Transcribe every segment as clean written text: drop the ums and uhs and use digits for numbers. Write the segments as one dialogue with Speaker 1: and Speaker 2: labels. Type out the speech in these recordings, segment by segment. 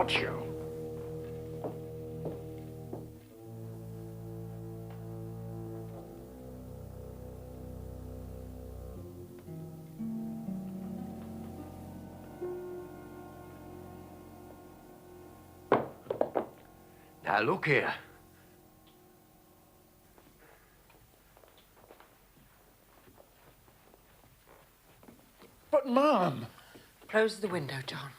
Speaker 1: about you. Now, look here. But, Mom...
Speaker 2: Close the window, John.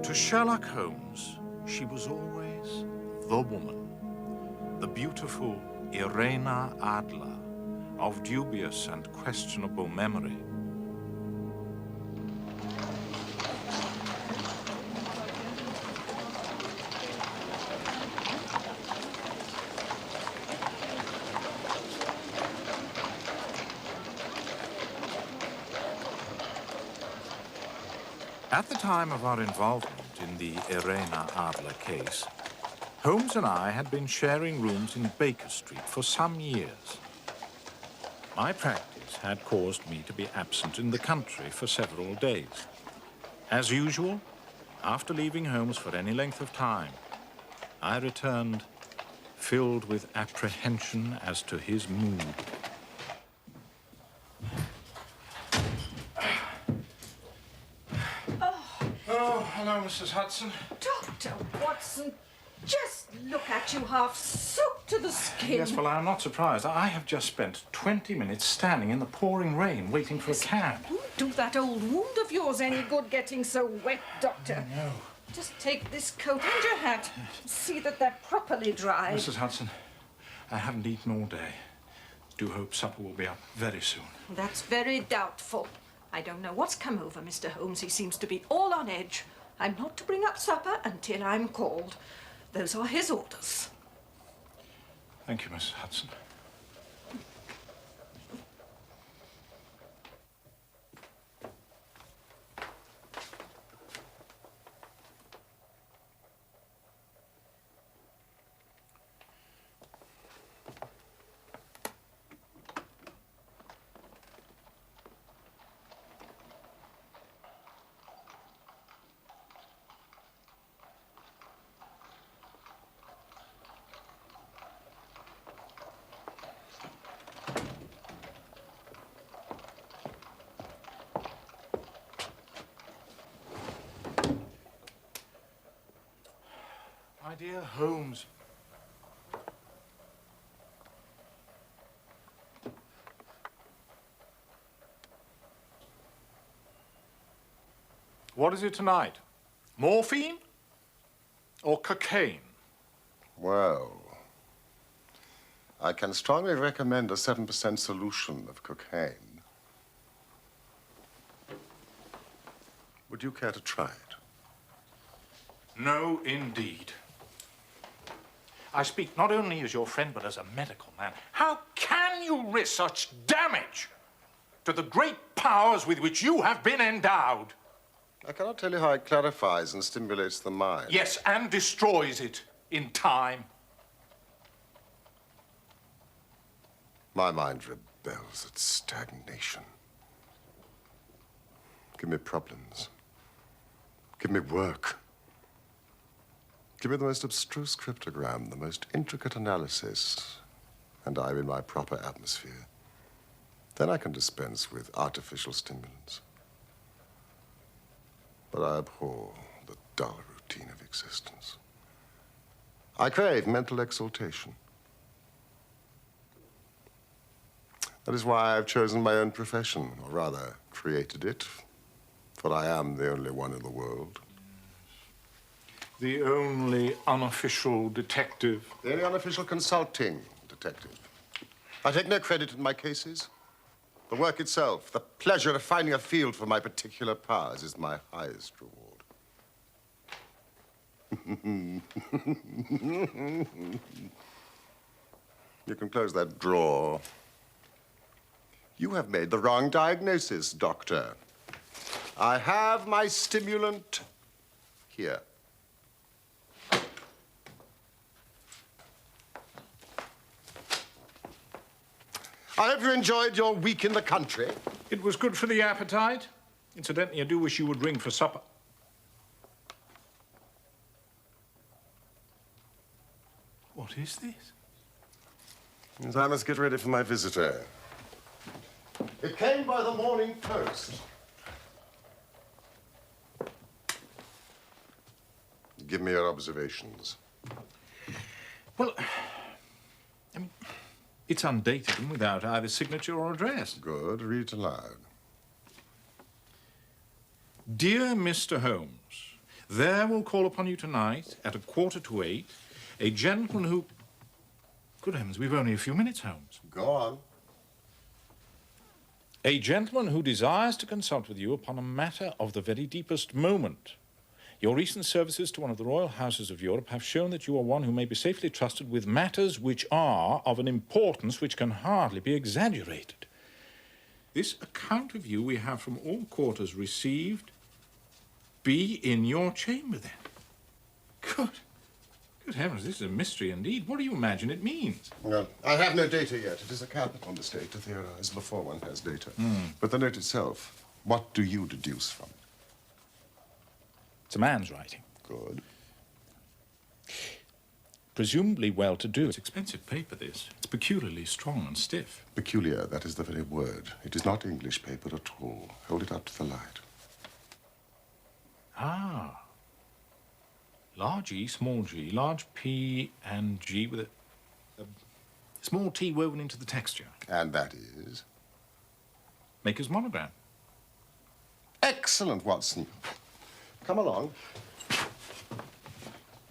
Speaker 3: To Sherlock Holmes, she was always the woman, the beautiful Irena Adler, of dubious and questionable memory. At the time of our involvement in the Irena Adler case, Holmes and I had been sharing rooms in Baker Street for some years. My practice had caused me to be absent in the country for several days. As usual, after leaving Holmes for any length of time, I returned filled with apprehension as to his mood. Oh, hello, Mrs. Hudson.
Speaker 2: Dr. Watson, just look at you, half soaked to the skin.
Speaker 3: Yes, well, I'm not surprised. I have just spent 20 minutes standing in the pouring rain waiting for a cab.
Speaker 2: Won't do that old wound of yours any good getting so wet, Doctor.
Speaker 3: No.
Speaker 2: Just take this coat and your hat. See that they're properly dry.
Speaker 3: Mrs. Hudson, I haven't eaten all day. Do hope supper will be up very soon.
Speaker 2: That's very doubtful. I don't know what's come over Mr. Holmes. He seems to be all on edge. I'm not to bring up supper until I'm called. Those are his orders.
Speaker 3: Thank you, Mrs. Hudson. My dear Holmes. What is it tonight? Morphine or cocaine?
Speaker 4: Well, I can strongly recommend a 7% solution of cocaine. Would you care to try it?
Speaker 3: No, indeed. I speak not only as your friend, but as a medical man. How can you risk such damage to the great powers with which you have been endowed?
Speaker 4: I cannot tell you how it clarifies and stimulates the mind.
Speaker 3: Yes, and destroys it in time.
Speaker 4: My mind rebels at stagnation. Give me problems. Give me work. Give me the most abstruse cryptogram, the most intricate analysis, and I'm in my proper atmosphere. Then I can dispense with artificial stimulants. But I abhor the dull routine of existence. I crave mental exaltation. That is why I've chosen my own profession, or rather, created it, for I am the only one in the world.
Speaker 3: The only unofficial detective.
Speaker 4: The only unofficial consulting detective. I take no credit in my cases. The work itself, the pleasure of finding a field for my particular powers is my highest reward. You can close that drawer. You have made the wrong diagnosis, Doctor. I have my stimulant here. I hope you enjoyed your week in the country.
Speaker 3: It was good for the appetite. Incidentally, I do wish you would ring for supper. What is this?
Speaker 4: Yes, I must get ready for my visitor. It came by the morning post. Give me your observations.
Speaker 3: Well, I mean, it's undated and without either signature or address.
Speaker 4: Good. Read it aloud.
Speaker 3: Dear Mr. Holmes, there will call upon you tonight at 7:45 a gentleman who... Good heavens, we've only a few minutes, Holmes.
Speaker 4: Go on.
Speaker 3: A gentleman who desires to consult with you upon a matter of the very deepest moment. Your recent services to one of the royal houses of Europe have shown that you are one who may be safely trusted with matters which are of an importance which can hardly be exaggerated. This account of you we have from all quarters received. Be in your chamber, then. Good heavens, this is a mystery indeed. What do you imagine it means?
Speaker 4: Well, I have no data yet. It is a capital mistake to theorize before one has data. But the note itself, what do you deduce from it?
Speaker 3: It's a man's writing.
Speaker 4: Good.
Speaker 3: Presumably well-to-do. It's expensive paper, this. It's peculiarly strong and stiff.
Speaker 4: Peculiar, that is the very word. It is not English paper at all. Hold it up to the light.
Speaker 3: Ah. Large E, small g, large P and G with a small T woven into the texture.
Speaker 4: And that is?
Speaker 3: Maker's monogram.
Speaker 4: Excellent, Watson. Come along.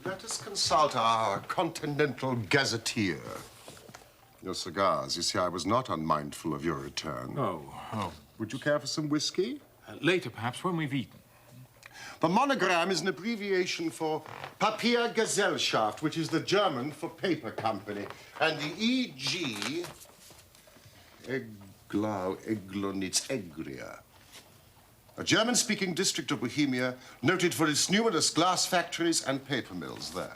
Speaker 4: Let us consult our continental gazetteer. Your cigars. You see, I was not unmindful of your return.
Speaker 3: Oh.
Speaker 4: Would you care for some whiskey?
Speaker 3: Later, perhaps, when we've eaten.
Speaker 4: The monogram is an abbreviation for Papiergesellschaft, which is the German for paper company. And the E.G. Eglonitz Egria. A German-speaking district of Bohemia, noted for its numerous glass factories and paper mills there.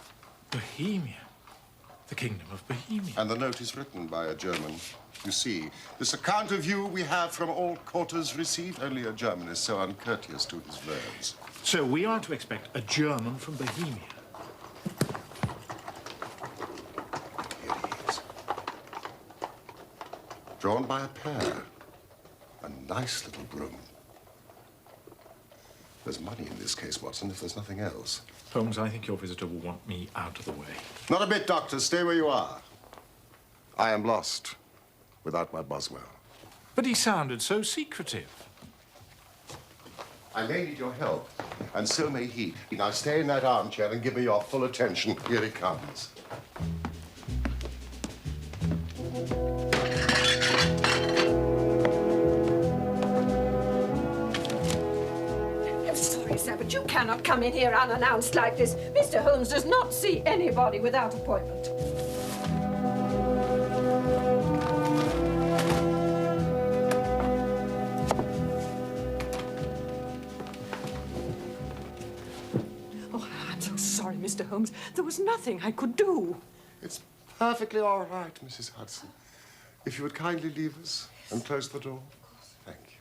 Speaker 3: Bohemia. The kingdom of Bohemia.
Speaker 4: And the note is written by a German. You see, this account of you we have from all quarters received. Only a German is so uncourteous to his verbs.
Speaker 3: So we are to expect a German from Bohemia.
Speaker 4: Here he is. Drawn by a pair. A nice little broom. There's money in this case, Watson, if there's nothing else.
Speaker 3: Holmes, I think your visitor will want me out of the way.
Speaker 4: Not a bit, Doctor. Stay where you are. I am lost without my Boswell.
Speaker 3: But he sounded so secretive.
Speaker 4: I may need your help, and so may he. Now stay in that armchair and give me your full attention. Here he comes.
Speaker 2: I'm sorry, sir, but you cannot come in here unannounced like this. Mr. Holmes does not see anybody without appointment. Mr. Holmes, there was nothing I could do.
Speaker 4: It's perfectly all right, Mrs. Hudson. If you would kindly leave us and close the door. Thank you.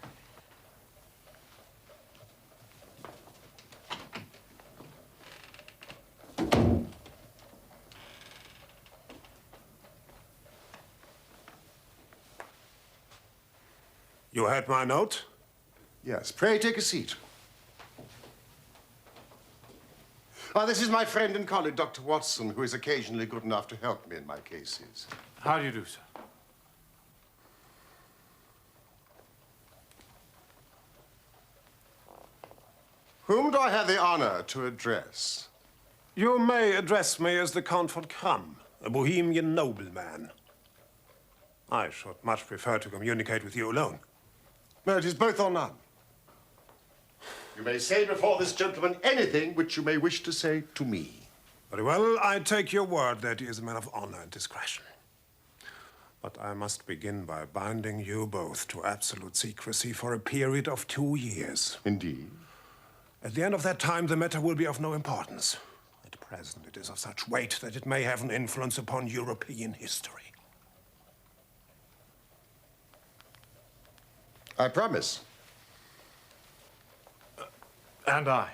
Speaker 5: You had my note?
Speaker 4: Yes, pray take a seat. This is my friend and colleague, Dr. Watson, who is occasionally good enough to help me in my cases.
Speaker 3: How do you do, sir?
Speaker 4: Whom do I have the honor to address?
Speaker 5: You may address me as the Count von Kramm, a Bohemian nobleman. I should much prefer to communicate with you alone.
Speaker 4: No, it is both or none. You may say before this gentleman anything which you may wish to say to me.
Speaker 5: Very well, I take your word that he is a man of honor and discretion. But I must begin by binding you both to absolute secrecy for a period of 2 years.
Speaker 4: Indeed.
Speaker 5: At the end of that time, the matter will be of no importance. At present, it is of such weight that it may have an influence upon European history.
Speaker 4: I promise.
Speaker 3: And I.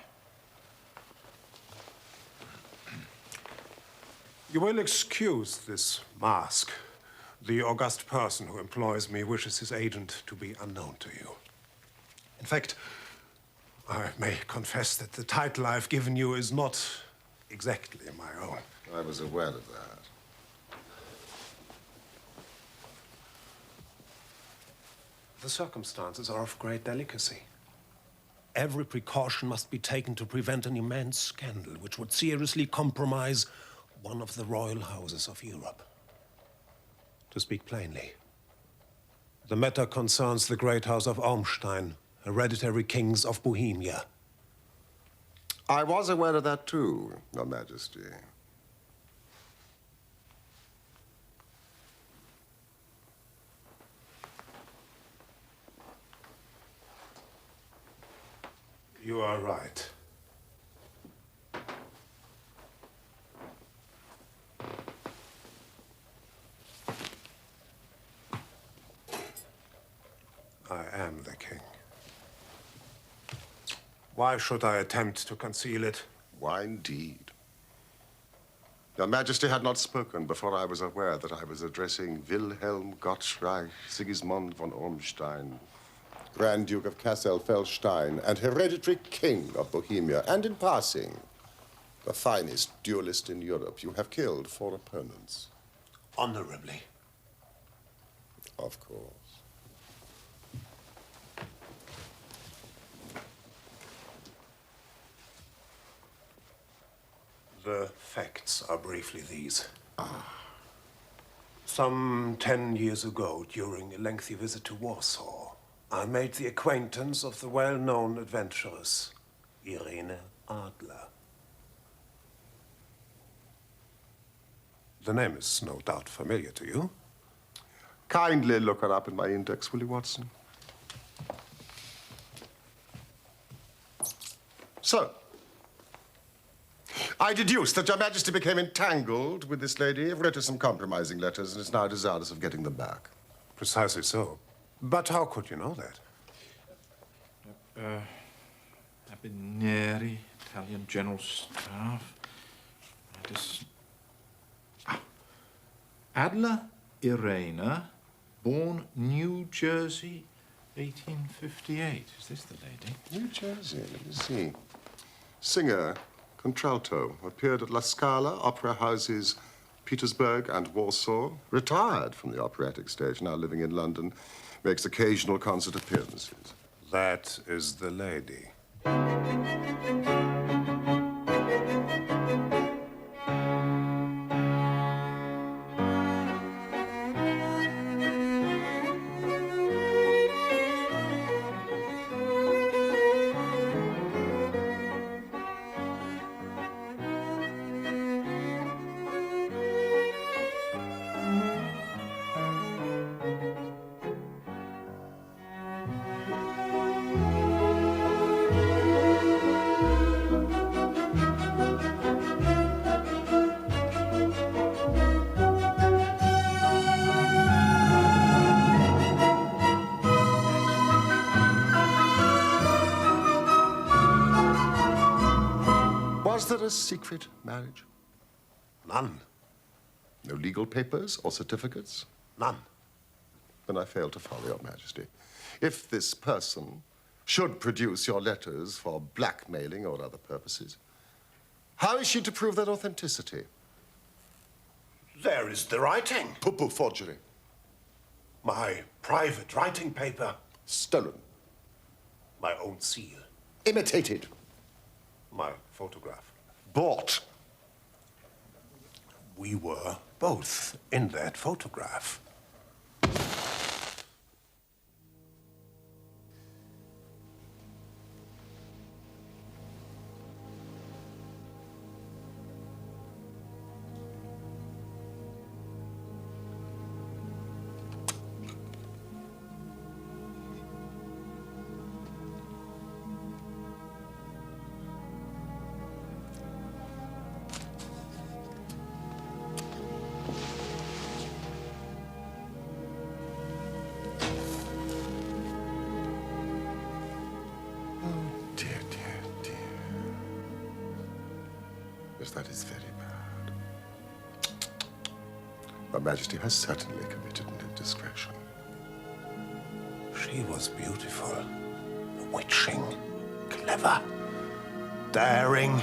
Speaker 5: You will excuse this mask. The august person who employs me wishes his agent to be unknown to you. In fact, I may confess that the title I've given you is not exactly my own.
Speaker 4: I was aware of that.
Speaker 5: The circumstances are of great delicacy. Every precaution must be taken to prevent an immense scandal which would seriously compromise one of the royal houses of Europe. To speak plainly, the matter concerns the great house of Ormstein, hereditary kings of Bohemia.
Speaker 4: I was aware of that too, Your Majesty.
Speaker 5: You are right. I am the king. Why should I attempt to conceal it?
Speaker 4: Why, indeed? Your Majesty had not spoken before I was aware that I was addressing Wilhelm Gottschalk Sigismund von Ormstein, Grand Duke of Kassel-Felstein and hereditary king of Bohemia. And in passing, the finest duelist in Europe. You have killed 4 opponents.
Speaker 5: Honorably.
Speaker 4: Of course.
Speaker 5: The facts are briefly these. Some 10 years ago, during a lengthy visit to Warsaw, I made the acquaintance of the well-known adventuress, Irene Adler. The name is no doubt familiar to you.
Speaker 4: Kindly look her up in my index, will you, Watson? So, I deduce that Your Majesty became entangled with this lady, wrote her some compromising letters, and is now desirous of getting them back.
Speaker 5: Precisely so. But how could you know that?
Speaker 3: Abineri, Italian General Staff. Adler Irena, born New Jersey, 1858. Is this the lady?
Speaker 4: New Jersey, let me see. Singer, contralto, appeared at La Scala, opera houses Petersburg and Warsaw. Retired from the operatic stage, now living in London. Makes occasional concert appearances.
Speaker 5: That is the lady.
Speaker 4: Was there a secret marriage?
Speaker 5: None.
Speaker 4: No legal papers or certificates?
Speaker 5: None.
Speaker 4: Then I fail to follow, Your Majesty. If this person should produce your letters for blackmailing or other purposes, how is she to prove their authenticity?
Speaker 5: There is the writing.
Speaker 4: Poo-poo forgery.
Speaker 5: My private writing paper.
Speaker 4: Stolen.
Speaker 5: My own seal.
Speaker 4: Imitated.
Speaker 5: My photograph.
Speaker 4: Bought.
Speaker 5: We were both in that photograph.
Speaker 4: Yes, that is very bad. Your Majesty has certainly committed an indiscretion.
Speaker 5: She was beautiful, bewitching, clever, daring.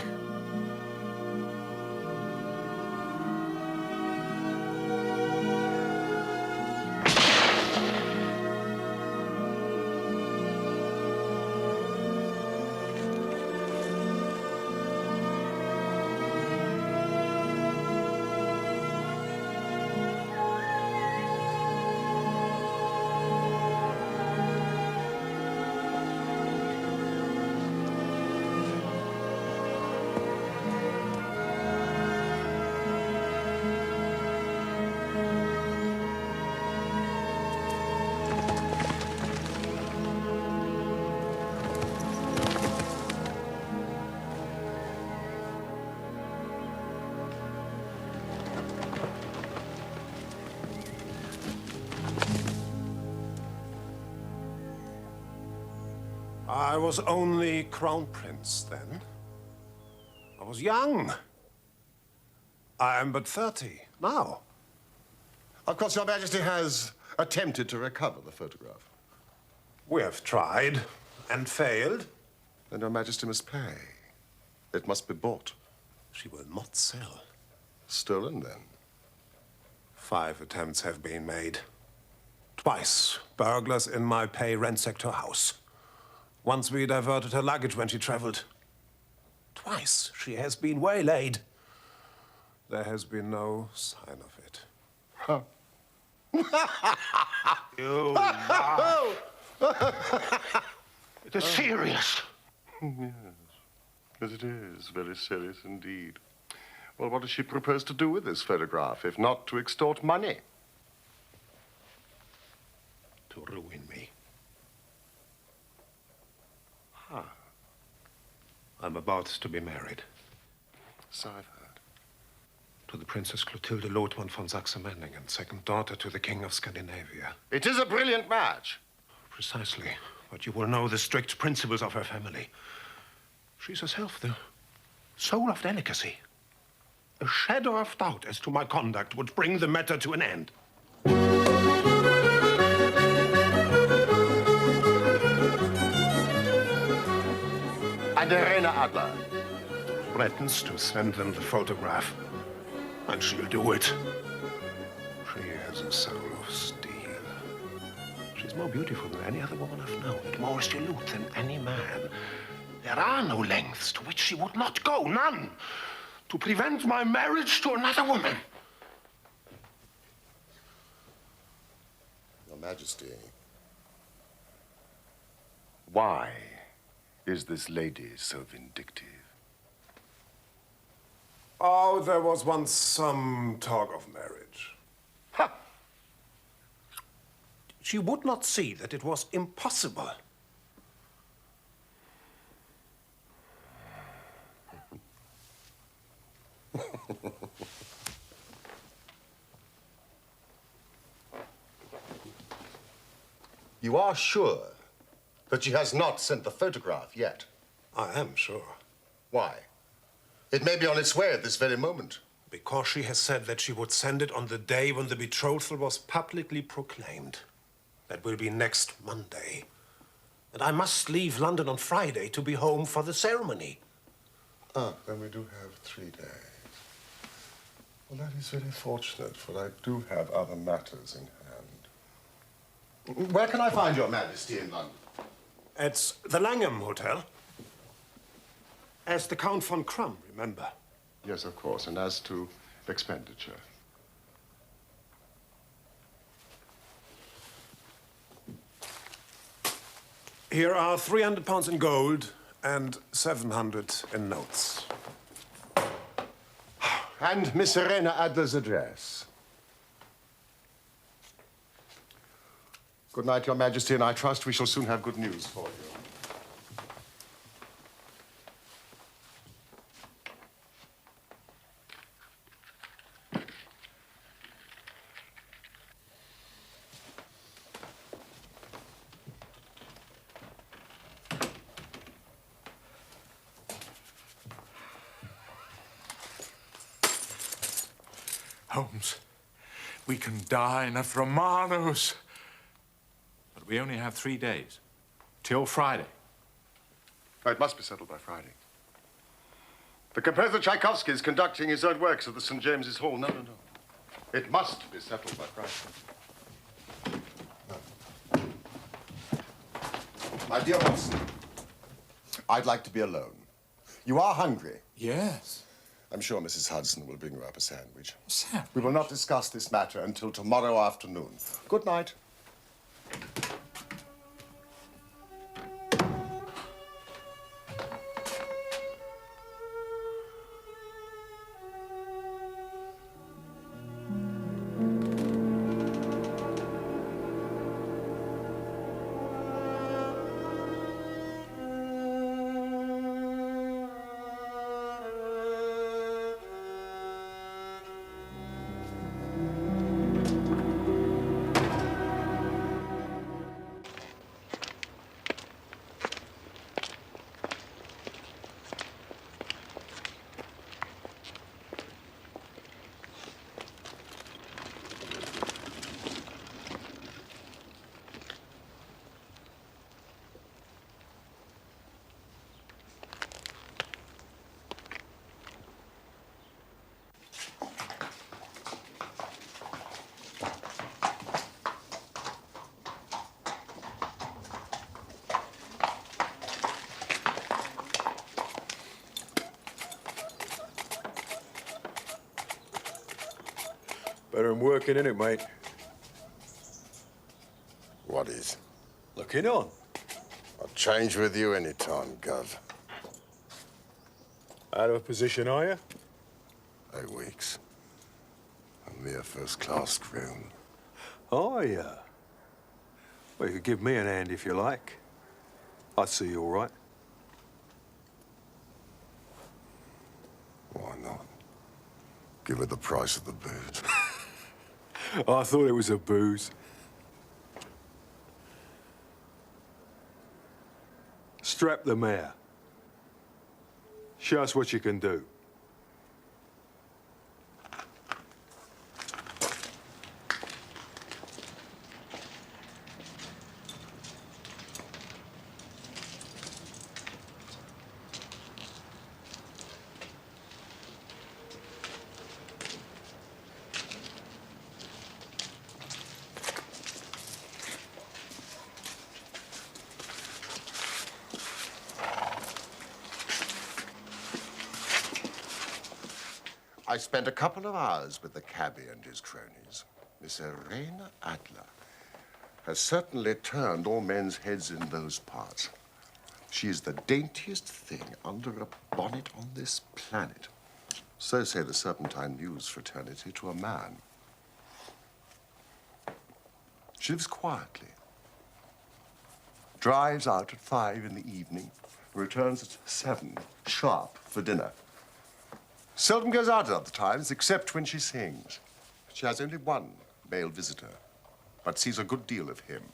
Speaker 5: I was only Crown Prince then. I was young. I am but 30 now.
Speaker 4: Of course, Your Majesty has attempted to recover the photograph.
Speaker 5: We have tried and failed.
Speaker 4: Then Your Majesty must pay. It must be bought.
Speaker 5: She will not sell.
Speaker 4: Stolen, then?
Speaker 5: 5 attempts have been made. Twice, burglars in my pay ransacked her house. Once we diverted her luggage when she traveled. Twice she has been waylaid. There has been no sign of it.
Speaker 4: Huh.
Speaker 1: You laugh. It is serious.
Speaker 4: Yes. Yes, it is. Very serious indeed. Well, what does she propose to do with this photograph, if not to extort money?
Speaker 5: To ruin me.
Speaker 4: Huh.
Speaker 5: I'm about to be married.
Speaker 4: So I've heard.
Speaker 5: To the Princess Clotilde Lothmann von Saxe-Meiningen, second daughter to the King of Scandinavia.
Speaker 4: It is a brilliant match.
Speaker 5: Precisely. But you will know the strict principles of her family. She's herself the soul of delicacy. A shadow of doubt as to my conduct would bring the matter to an end.
Speaker 4: And Irena Adler.
Speaker 5: Threatens to send them the photograph. And she'll do it. She has a soul of steel. She's more beautiful than any other woman I've known, and more resolute than any man. There are no lengths to which she would not go, none, to prevent my marriage to another woman.
Speaker 4: Your Majesty, why is this lady so vindictive?
Speaker 5: Oh, there was once some talk of marriage.
Speaker 4: Ha!
Speaker 5: She would not see that it was impossible.
Speaker 4: You are sure that she has not sent the photograph yet?
Speaker 5: I am sure.
Speaker 4: Why? It may be on its way at this very moment.
Speaker 5: Because she has said that she would send it on the day when the betrothal was publicly proclaimed. That will be next Monday. And I must leave London on Friday to be home for the ceremony.
Speaker 4: Ah, then we do have 3 days. Well, that is very fortunate, for I do have other matters in hand. Where can I find Your Majesty in London?
Speaker 5: It's the Langham Hotel. As the Count von Krumm, remember?
Speaker 4: Yes, of course. And as to expenditure?
Speaker 5: Here are 300 pounds in gold and 700 in notes.
Speaker 4: And Miss Irena Adler's address. Good night, Your Majesty, and I trust we shall soon have good news for you.
Speaker 3: Holmes, we can dine at Romano's. But we only have 3 days, till Friday.
Speaker 4: Oh, it must be settled by Friday. The composer Tchaikovsky is conducting his own works at the St. James's Hall. No, no, no. It must be settled by Friday. My dear Watson, I'd like to be alone. You are hungry.
Speaker 3: Yes.
Speaker 4: I'm sure Mrs. Hudson will bring you up a sandwich.
Speaker 3: Sandwich?
Speaker 4: We will not discuss this matter until tomorrow afternoon. Good night.
Speaker 6: Better than working, innit, mate?
Speaker 4: What is?
Speaker 6: Looking on.
Speaker 4: I'll change with you any time, Gov.
Speaker 6: Out of a position, are you?
Speaker 4: 8 weeks. A mere first-class groom.
Speaker 6: Are you? Well, you could give me an hand if you like. I'd see you all right.
Speaker 4: Why not? Give it the price of the booze.
Speaker 6: I thought it was a booze. Strap the mare. Show us what you can do.
Speaker 4: I spent a couple of hours with the cabbie and his cronies. Miss Irena Adler has certainly turned all men's heads in those parts. She is the daintiest thing under a bonnet on this planet. So say the Serpentine News fraternity to a man. She lives quietly, drives out at 5 in the evening, returns at 7 sharp for dinner. Seldom goes out at other times, except when she sings. She has only one male visitor, but sees a good deal of him.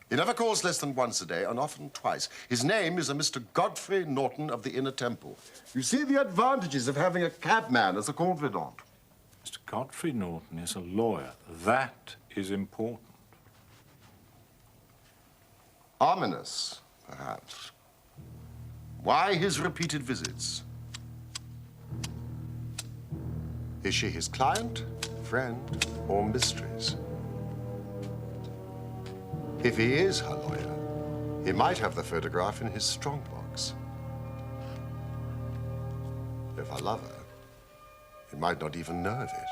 Speaker 4: He never calls less than once a day, and often twice. His name is a Mr. Godfrey Norton of the Inner Temple. You see the advantages of having a cabman as a confidant.
Speaker 3: Mr. Godfrey Norton is a lawyer. That is important.
Speaker 4: Ominous, perhaps. Why his repeated visits? Is she his client, friend, or mistress? If he is her lawyer, he might have the photograph in his strongbox. If I love her, he might not even know of it.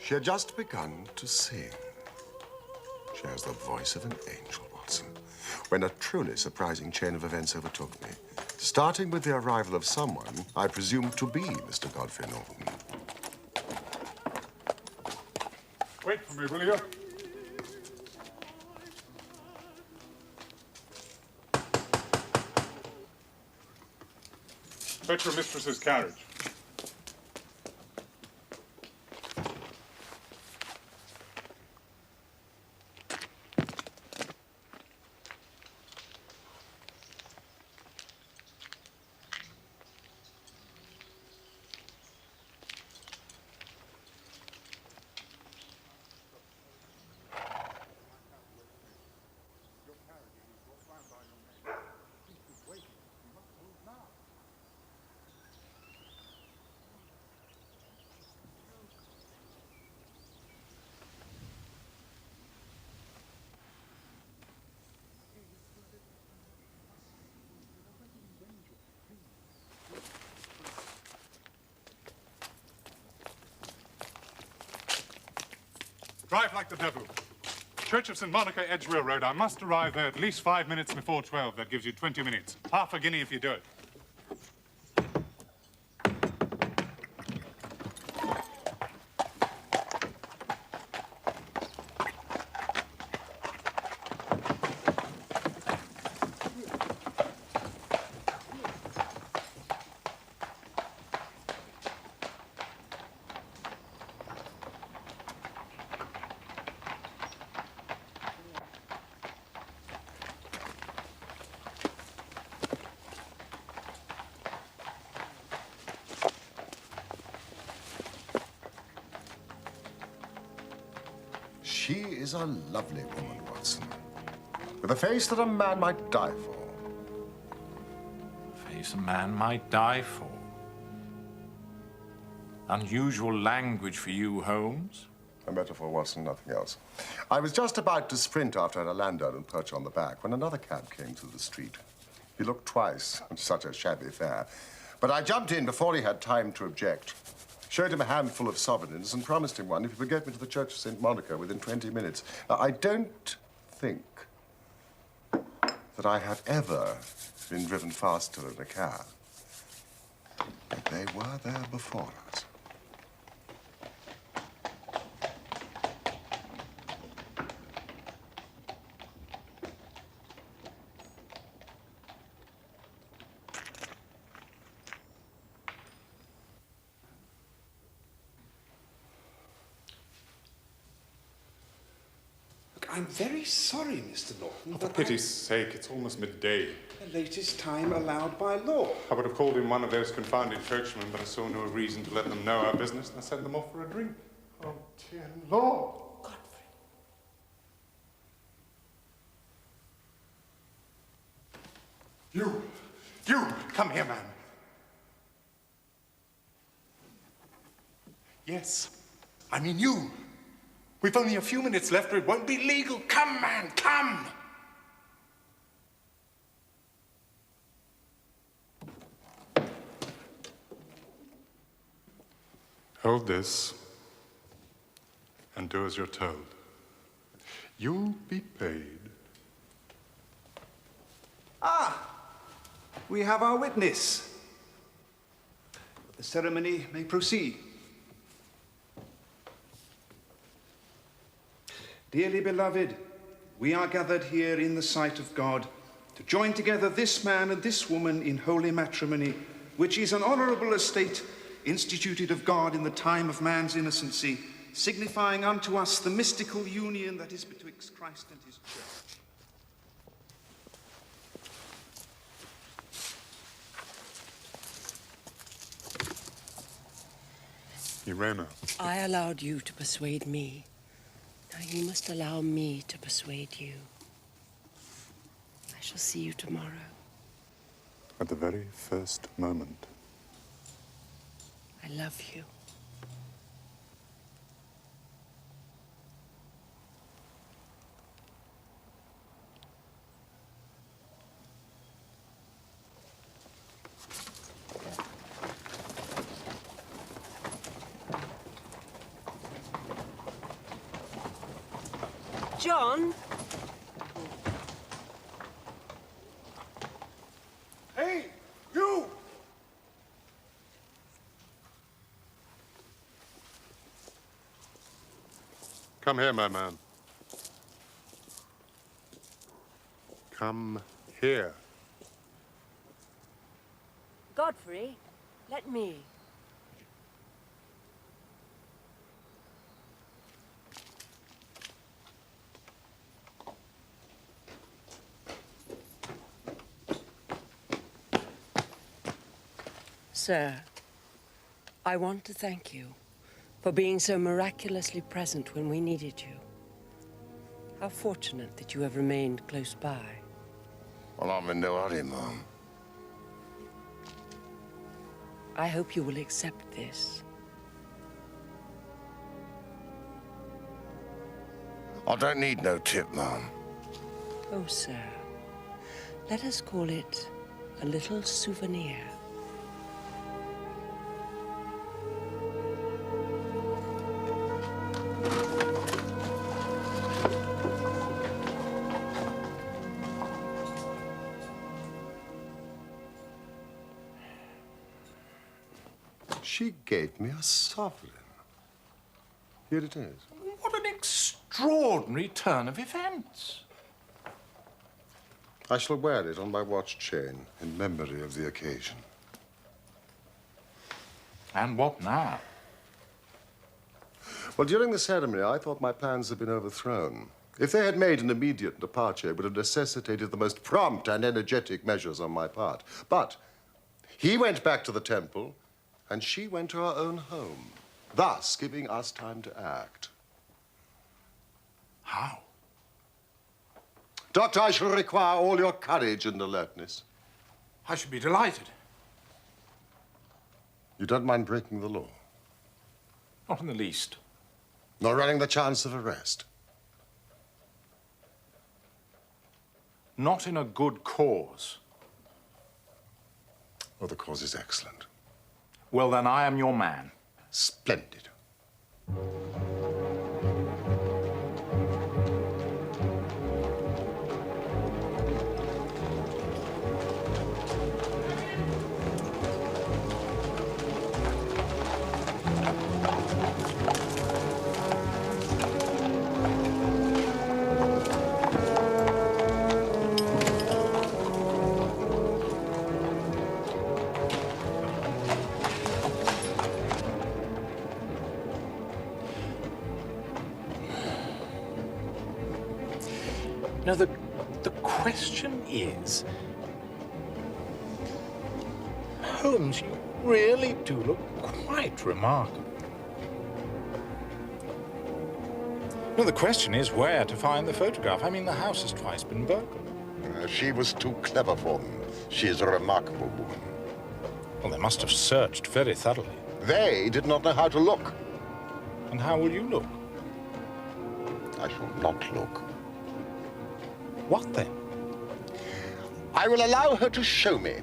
Speaker 4: She had just begun to sing. She has the voice of an angel, Watson, when a truly surprising chain of events overtook me. Starting with the arrival of someone I presumed to be Mr. Godfrey Norton.
Speaker 7: Wait for me, will you? Fetch your mistress's carriage. Drive like the devil. Church of St. Monica, Edge Railroad. I must arrive there at least 5 minutes before 12. That gives you 20 minutes. Half a guinea if you do it.
Speaker 4: She is a lovely woman, Watson, with a face that a man might die for.
Speaker 3: Face a man might die for. Unusual language for you, Holmes.
Speaker 4: A metaphor, Watson, nothing else. I was just about to sprint after a landau and perch on the back when another cab came through the street. He looked twice, such a shabby fare. But I jumped in before he had time to object. Showed him a handful of sovereigns and promised him one if he would get me to the Church of St. Monica within 20 minutes. Now, I don't think that I have ever been driven faster in a cab. But they were there before us.
Speaker 8: I'm very sorry, Mr. Norton.
Speaker 7: For pity's sake, it's almost midday.
Speaker 8: The latest time allowed by law.
Speaker 7: I would have called in one of those confounded churchmen, but I saw no reason to let them know our business, and I sent them off for a drink. Oh, dear Lord.
Speaker 8: Godfrey.
Speaker 7: You, come here, man. Yes, I mean you. We've only a few minutes left or it won't be legal. Come, man, come! Hold this and do as you're told. You'll be paid.
Speaker 8: We have our witness. The ceremony may proceed. Dearly beloved, we are gathered here in the sight of God to join together this man and this woman in holy matrimony, which is an honorable estate instituted of God in the time of man's innocency, signifying unto us the mystical union that is betwixt Christ and his church.
Speaker 7: Irena.
Speaker 9: I allowed you to persuade me. Now you must allow me to persuade you. I shall see you tomorrow.
Speaker 7: At the very first moment.
Speaker 9: I love you. John?
Speaker 1: Hey, you!
Speaker 4: Come here, my man. Come here.
Speaker 9: Godfrey, let me. Sir, I want to thank you for being so miraculously present when we needed you. How fortunate that you have remained close by.
Speaker 4: Well, I'm in no hurry, Mom.
Speaker 9: I hope you will accept this.
Speaker 4: I don't need no tip, Mom.
Speaker 9: Oh, sir, let us call it a little souvenir.
Speaker 4: She gave me a sovereign. Here it is.
Speaker 3: What an extraordinary turn of events.
Speaker 4: I shall wear it on my watch chain in memory of the occasion.
Speaker 3: And what now?
Speaker 4: Well, during the ceremony, I thought my plans had been overthrown. If they had made an immediate departure, it would have necessitated the most prompt and energetic measures on my part. But he went back to the temple, and she went to her own home, thus giving us time to act.
Speaker 3: How?
Speaker 4: Doctor, I shall require all your courage and alertness.
Speaker 3: I should be delighted.
Speaker 4: You don't mind breaking the law?
Speaker 3: Not in the least.
Speaker 4: Nor running the chance of arrest?
Speaker 3: Not in a good cause.
Speaker 4: Well, the cause is excellent.
Speaker 3: Well, then I am your man.
Speaker 4: Splendid.
Speaker 3: Now, the question is, Holmes, you really do look quite remarkable. No, the question is where to find the photograph. I mean, the house has twice been burgled.
Speaker 4: She was too clever for them. She is a remarkable woman.
Speaker 3: Well, they must have searched very thoroughly.
Speaker 4: They did not know how to look.
Speaker 3: And how will you look?
Speaker 4: I shall not look.
Speaker 3: What then?
Speaker 4: I will allow her to show me.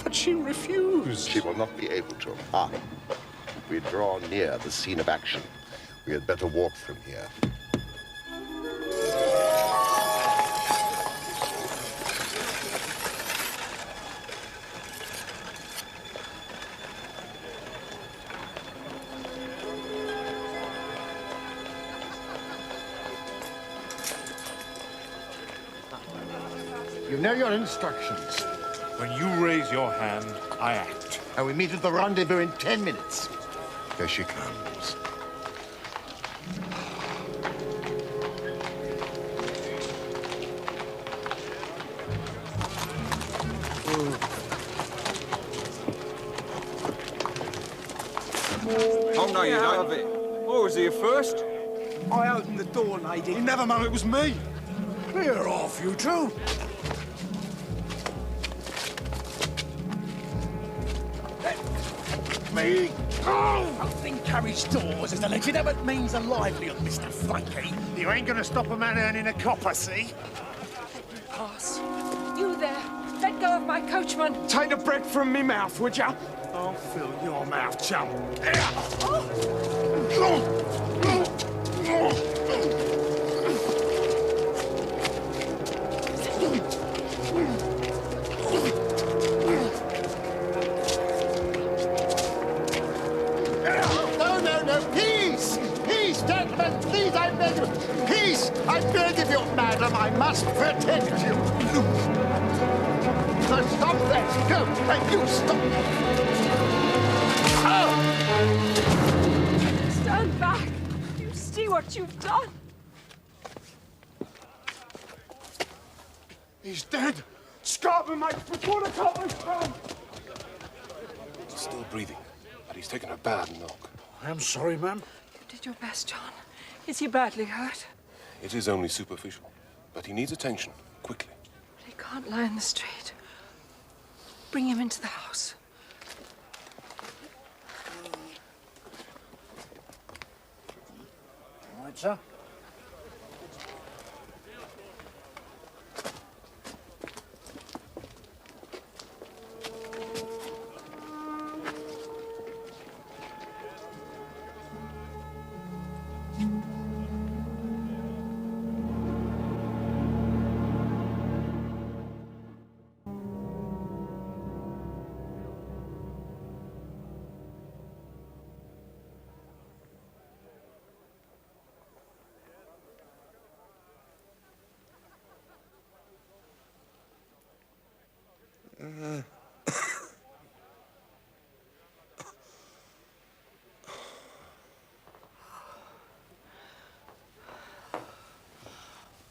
Speaker 3: But she refused.
Speaker 4: She will not be able to. We draw near the scene of action. We had better walk from here.
Speaker 1: You know your instructions.
Speaker 3: When you raise your hand, I act.
Speaker 1: And we meet at the rendezvous in 10 minutes.
Speaker 4: There she comes.
Speaker 10: Oh, no, you don't have it. Oh, was here first?
Speaker 1: I opened the door, lady. You never know it was me. Clear off, you two. Me? Oh! Opening carriage doors is a legitimate means of livelihood, Mr. Funky. You ain't gonna stop a man earning a copper, see?
Speaker 2: Pass. You there. Let go of my coachman.
Speaker 1: Take the bread from me mouth, would ya? I'll fill your mouth, chum. Here.
Speaker 2: Oh.
Speaker 1: gentlemen, please, I beg you. Peace, I beg of you, madam. I must protect you. So stop that. Go, and you stop. Oh!
Speaker 2: Stand back. You see what you've done.
Speaker 1: He's dead. Scarper, my before the coppers come.
Speaker 11: He's still breathing, but he's taken a bad knock.
Speaker 1: I'm sorry, ma'am.
Speaker 2: You did your best, John. Is he badly hurt?
Speaker 11: It is only superficial, but he needs attention, quickly.
Speaker 2: But he can't lie in the street. Bring him into the house.
Speaker 1: All right, sir.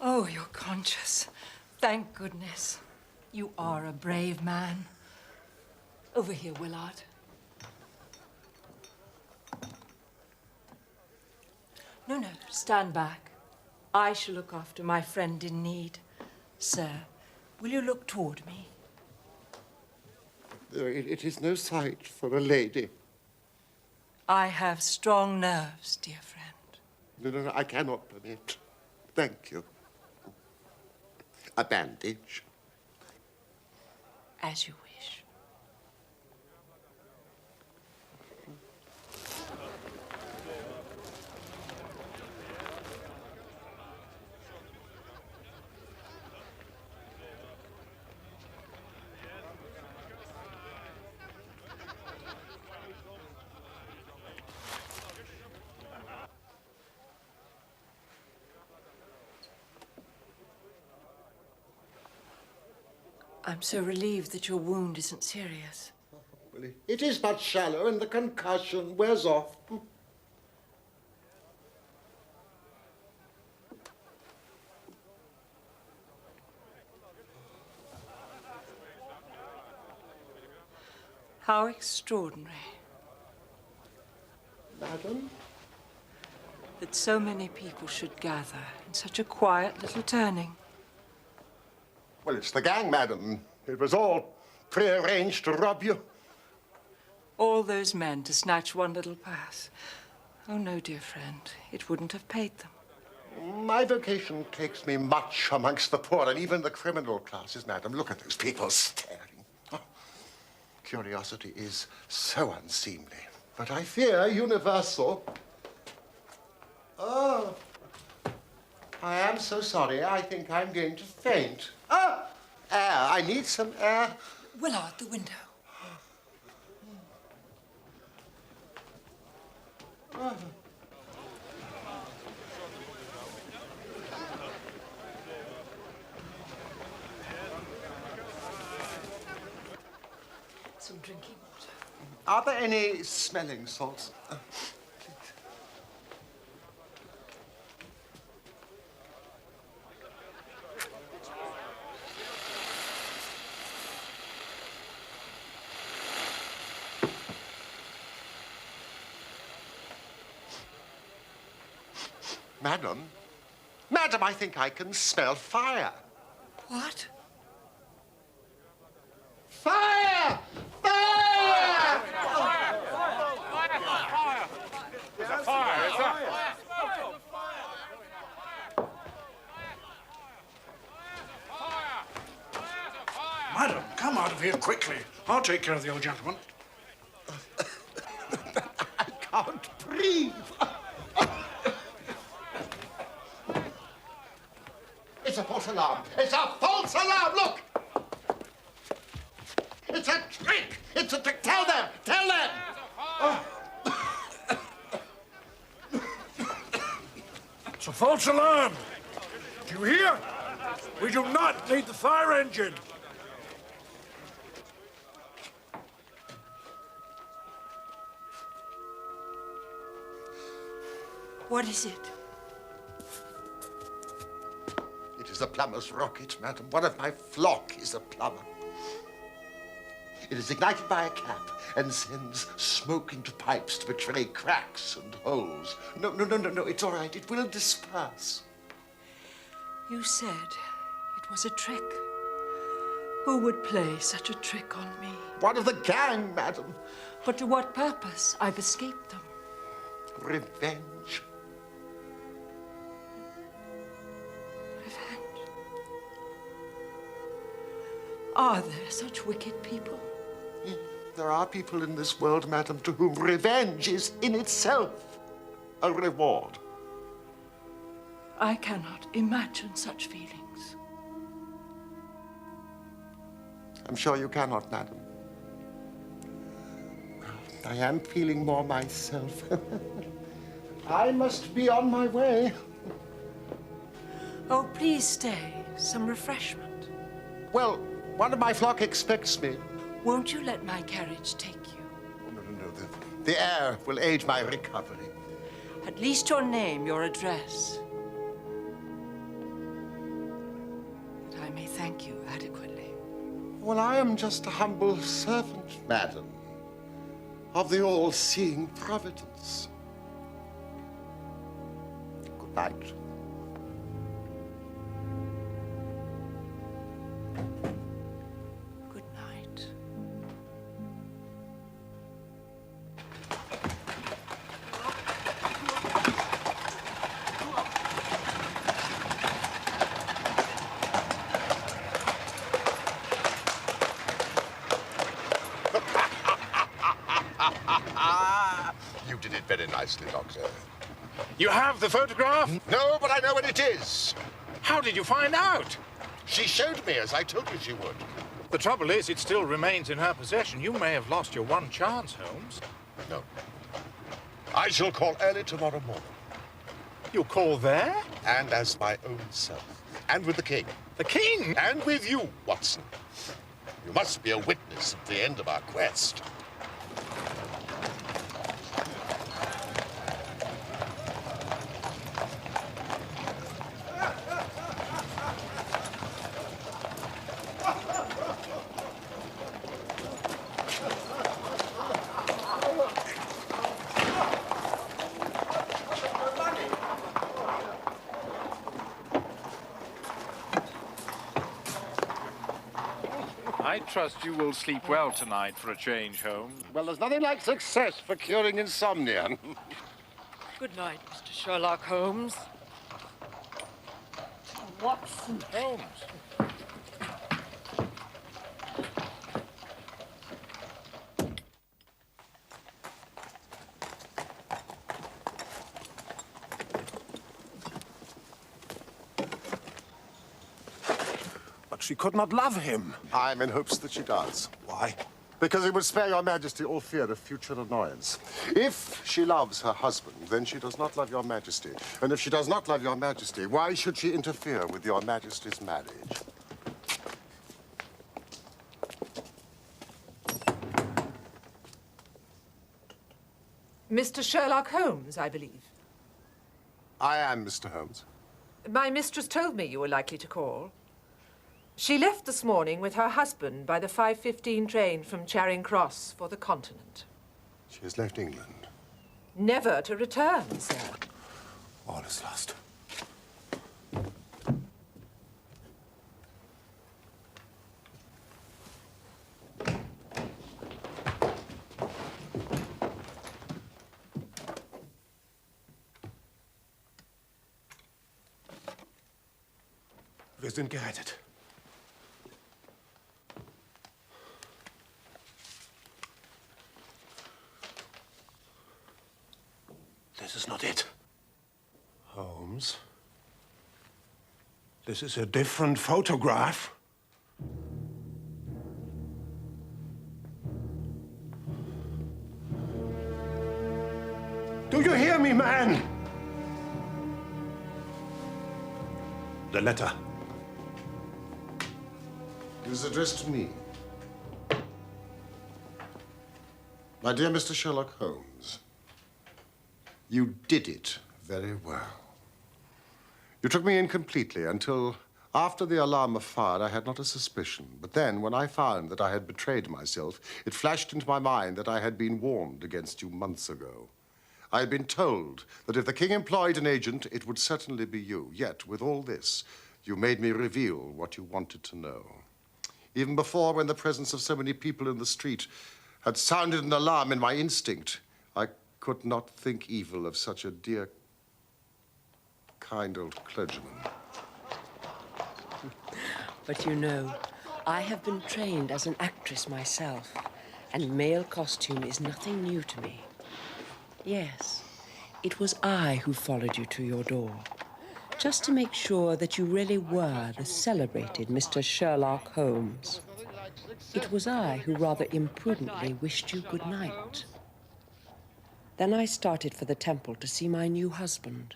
Speaker 2: Oh, you're conscious. Thank goodness. You are a brave man. Over here, Willard. No, stand back. I shall look after my friend in need. Sir, will you look toward me?
Speaker 1: It is no sight for a lady.
Speaker 2: I have strong nerves, dear friend.
Speaker 1: No, I cannot permit. Thank you. A bandage.
Speaker 2: As you wish. I'm so relieved that your wound isn't serious.
Speaker 1: Well, it is but shallow, and the concussion wears off.
Speaker 2: How extraordinary.
Speaker 1: Madam?
Speaker 2: That so many people should gather in such a quiet little turning.
Speaker 1: Well, it's the gang, madam. It was all prearranged to rob you.
Speaker 2: All those men to snatch one little purse. Oh, no, dear friend. It wouldn't have paid them.
Speaker 1: My vocation takes me much amongst the poor and even the criminal classes, madam. Look at those people staring. Oh, curiosity is so unseemly, but I fear universal. Oh, I am so sorry. I think I'm going to faint. Ah, air. I need some air.
Speaker 2: Willard, the window.
Speaker 1: Oh.
Speaker 2: Some drinking water.
Speaker 1: Are there any smelling salts? Madam? Madam, I think I can smell fire.
Speaker 2: What?
Speaker 1: Fire! Fire!
Speaker 7: There's a fire!
Speaker 12: Madam, come out of here quickly. I'll take care of the old gentleman.
Speaker 1: I can't breathe. It's a false alarm. It's a false alarm. Look. It's a trick. It's a trick. Tell them. Tell them. Oh.
Speaker 12: It's a false alarm. Do you hear? We do not need the fire engine.
Speaker 2: What is it?
Speaker 1: It is a plumber's rocket, madam. One of my flock is a plumber. It is ignited by a cap and sends smoke into pipes to betray cracks and holes. No, it's all right. It will disperse.
Speaker 2: You said it was a trick. Who would play such a trick on me?
Speaker 1: One of the gang, madam.
Speaker 2: But to what purpose? I've escaped them.
Speaker 1: Revenge.
Speaker 2: Revenge. Are there such wicked people?
Speaker 1: There are people in this world, madam, to whom revenge is in itself a reward.
Speaker 2: I cannot imagine such feelings.
Speaker 1: I'm sure you cannot, madam. I am feeling more myself. I must be on my way.
Speaker 2: Oh, please stay. Some refreshment.
Speaker 1: Well, one of my flock expects me.
Speaker 2: Won't you let my carriage take you?
Speaker 1: Oh, no. The air will aid my recovery.
Speaker 2: At least your name, your address. That I may thank you adequately.
Speaker 1: Well, I am just a humble servant, madam, of the all-seeing Providence. Good night.
Speaker 2: Good night.
Speaker 4: You did it very nicely, Doctor.
Speaker 3: You have the photograph?
Speaker 4: No, but I know what it is.
Speaker 3: How did you find out?
Speaker 4: She showed me, as I told you she would.
Speaker 3: The trouble is, it still remains in her possession. You may have lost your one chance, Holmes.
Speaker 4: No. I shall call early tomorrow morning.
Speaker 3: You'll call there?
Speaker 4: And as my own self. And with the king.
Speaker 3: The king?
Speaker 4: And with you, Watson. You must be a witness at the end of our quest.
Speaker 3: I trust you will sleep well tonight for a change, Holmes.
Speaker 1: Well, there's nothing like success for curing insomnia.
Speaker 9: Good night, Mr. Sherlock Holmes.
Speaker 2: Watson.
Speaker 3: Holmes.
Speaker 5: But she could not love him.
Speaker 4: I'm in hopes that she does.
Speaker 5: Why?
Speaker 4: Because it would spare your majesty all fear of future annoyance. If she loves her husband, then she does not love your majesty. And if she does not love your majesty, why should she interfere with your majesty's marriage?
Speaker 13: Mr. Sherlock Holmes, I believe.
Speaker 4: I am Mr. Holmes.
Speaker 13: My mistress told me you were likely to call. She left this morning with her husband by the 5:15 train from Charing Cross for the continent.
Speaker 4: She has left England.
Speaker 13: Never to return, sir.
Speaker 5: All is lost. Wir sind gerettet. This is not it. Holmes. This is a different photograph. Do you hear me, man? The letter.
Speaker 4: It is addressed to me. My dear Mr. Sherlock Holmes, you did it very well. You took me in completely until after the alarm was fired, I had not a suspicion. But then, when I found that I had betrayed myself, it flashed into my mind that I had been warned against you months ago. I had been told that if the king employed an agent, it would certainly be you. Yet, with all this, you made me reveal what you wanted to know. Even before, when the presence of so many people in the street had sounded an alarm in my instinct, I could not think evil of such a dear, kind old clergyman.
Speaker 9: But you know, I have been trained as an actress myself, and male costume is nothing new to me. Yes, it was I who followed you to your door, just to make sure that you really were the celebrated Mr. Sherlock Holmes. It was I who rather imprudently wished you good night. Then I started for the temple to see my new husband.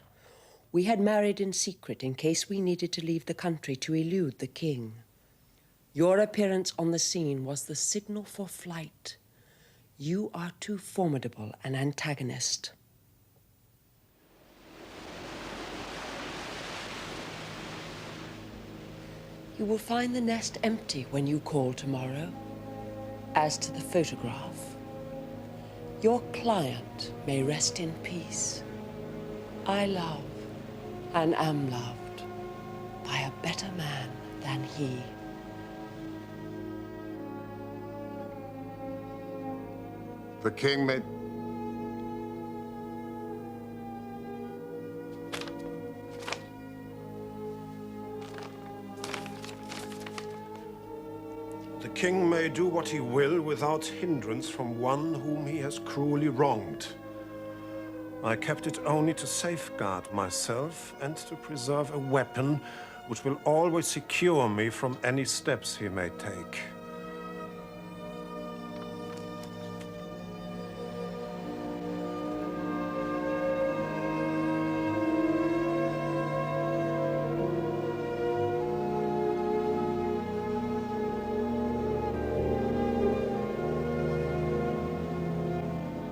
Speaker 9: We had married in secret in case we needed to leave the country to elude the king. Your appearance on the scene was the signal for flight. You are too formidable an antagonist. You will find the nest empty when you call tomorrow. As to the photograph, your client may rest in peace. I love and am loved by a better man than he.
Speaker 4: The king may...
Speaker 5: The king may do what he will without hindrance from one whom he has cruelly wronged. I kept it only to safeguard myself and to preserve a weapon which will always secure me from any steps he may take.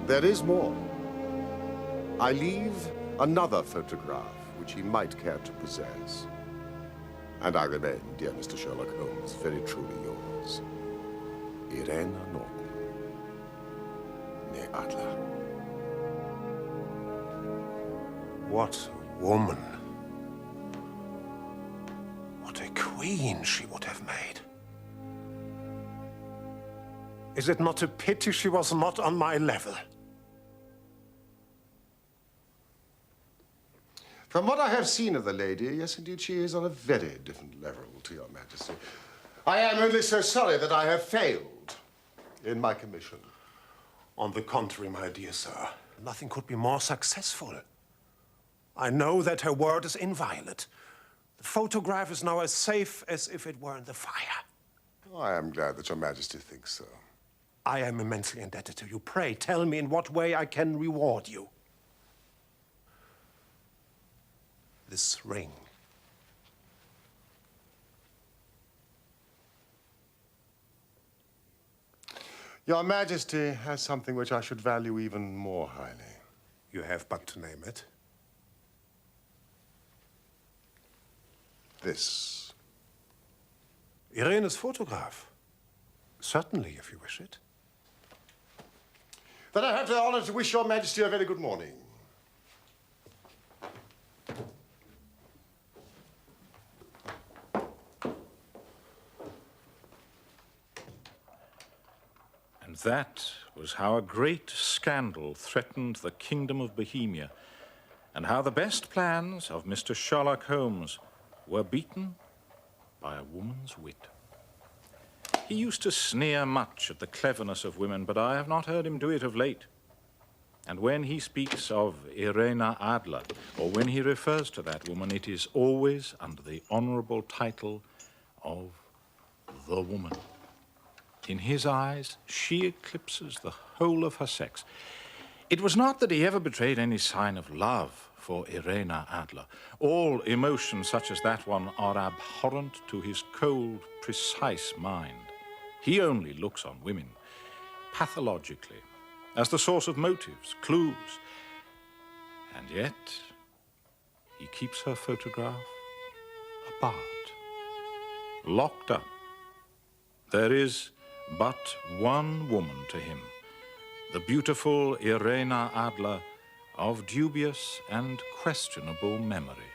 Speaker 4: There is more. I leave another photograph which he might care to possess. And I remain, dear Mr. Sherlock Holmes, very truly yours, Irena Norton, née Adler.
Speaker 5: What a woman. What a queen she would have made. Is it not a pity she was not on my level?
Speaker 4: From what I have seen of the lady, yes, indeed, she is on a very different level to your Majesty. I am only so sorry that I have failed in my commission.
Speaker 5: On the contrary, my dear sir, nothing could be more successful. I know that her word is inviolate. The photograph is now as safe as if it were in the fire.
Speaker 4: I am glad that your Majesty thinks so.
Speaker 5: I am immensely indebted to you. Pray, tell me in what way I can reward you. This ring.
Speaker 4: Your Majesty has something which I should value even more highly.
Speaker 5: You have but to name it.
Speaker 4: This.
Speaker 5: Irene's photograph. Certainly, if you wish it.
Speaker 4: Then I have the honor to wish your Majesty a very good morning.
Speaker 3: And that was how a great scandal threatened the kingdom of Bohemia, and how the best plans of Mr. Sherlock Holmes were beaten by a woman's wit. He used to sneer much at the cleverness of women, but I have not heard him do it of late. And when he speaks of Irena Adler, or when he refers to that woman, it is always under the honorable title of the woman. In his eyes, she eclipses the whole of her sex. It was not that he ever betrayed any sign of love for Irena Adler. All emotions such as that one are abhorrent to his cold, precise mind. He only looks on women pathologically, as the source of motives, clues. And yet, he keeps her photograph apart, locked up. There is but one woman to him, the beautiful Irena Adler of dubious and questionable memory.